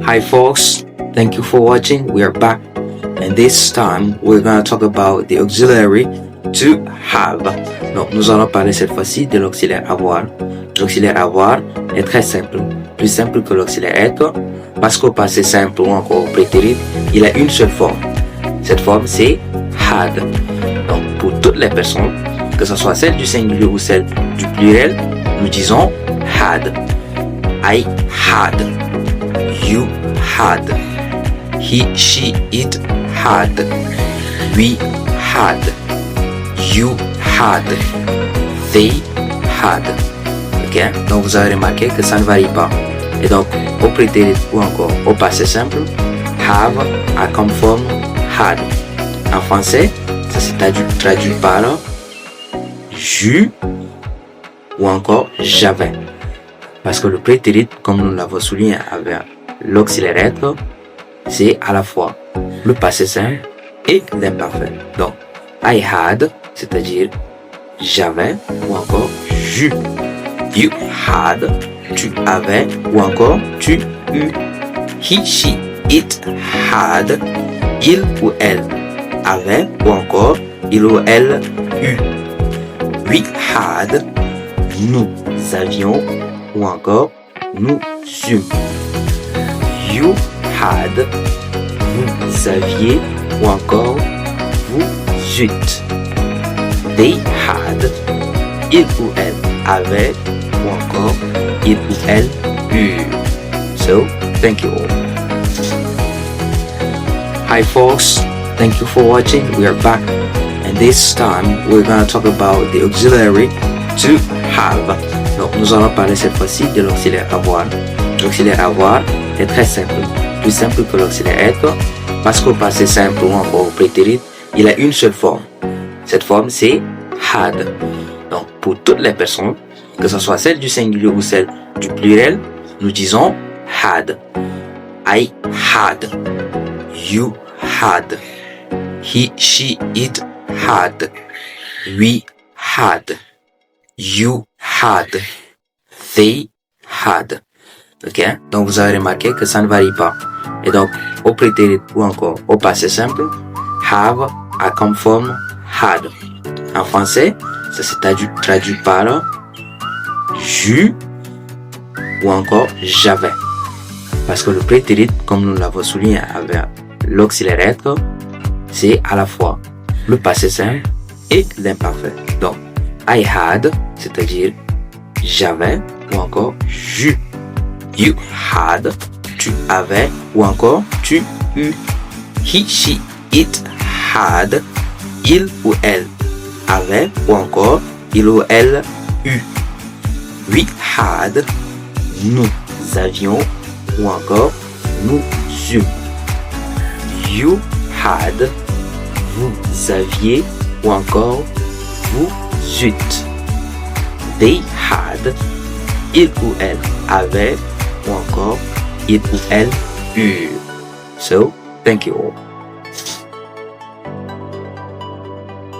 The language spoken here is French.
Hi folks, thank you for watching. We are back, and this time we're going to talk about the auxiliary to have. Donc nous allons parler cette fois-ci de l'auxiliaire avoir. L'auxiliaire avoir est très simple, plus simple que l'auxiliaire être, parce qu'au passé simple ou encore au prétérit, il a une seule forme. Cette forme c'est had. Donc pour toutes les personnes, que ce soit celle du singulier ou celle du pluriel, nous disons had. I had. You had. He, she, it had. We had. You had. They had. Ok? Donc vous avez remarqué que ça ne varie pas. Et donc au prétérit ou encore au passé simple, have a comme forme had. En français, ça se traduit par j'eus ou encore j'avais. Parce que le prétérit, comme nous l'avons souligné avec l'auxiliaire être, c'est à la fois le passé simple et l'imparfait. Donc, I had, c'est-à-dire j'avais ou encore j'eus. You had, tu avais ou encore tu eus. He, she, it had, il ou elle avait ou encore il ou elle eut. We had, nous avions ou encore nous eûmes. You had, vous aviez ou encore vous eûtes. They had, il ou elle avait ou encore il ou elle eut. So, thank you all. Hi folks, thank you for watching. We are back, and this time we're going to talk about the auxiliary to have. Donc nous allons parler cette fois-ci de l'auxiliaire avoir. L'auxiliaire avoir est très simple, plus simple que l'auxiliaire être, parce qu'au passé simple ou encore au prétérit, il a une seule forme. Cette forme c'est had. Donc pour toutes les personnes, que ce soit celle du singulier ou celle du pluriel, nous disons had. I had. You had. He, she, it had. We had. You had. They had. Ok? Donc vous avez remarqué que ça ne varie pas. Et donc au prétérit ou encore au passé simple, have a comme forme had. En français, ça se traduit par j'eus ou encore j'avais. Parce que le prétérit, comme nous l'avons souligné avec l'auxiliaire être, c'est à la fois le passé simple et l'imparfait. Donc I had, c'est-à-dire j'avais ou encore j'eus. You had, tu avais ou encore tu eus. He, she, it had, il ou elle avait ou encore il ou elle eut. We had, nous avions ou encore nous eûmes. You had, vous aviez ou encore vous eûtes. They had, il ou elle avait ou encore il ou elle eut. So, thank you all.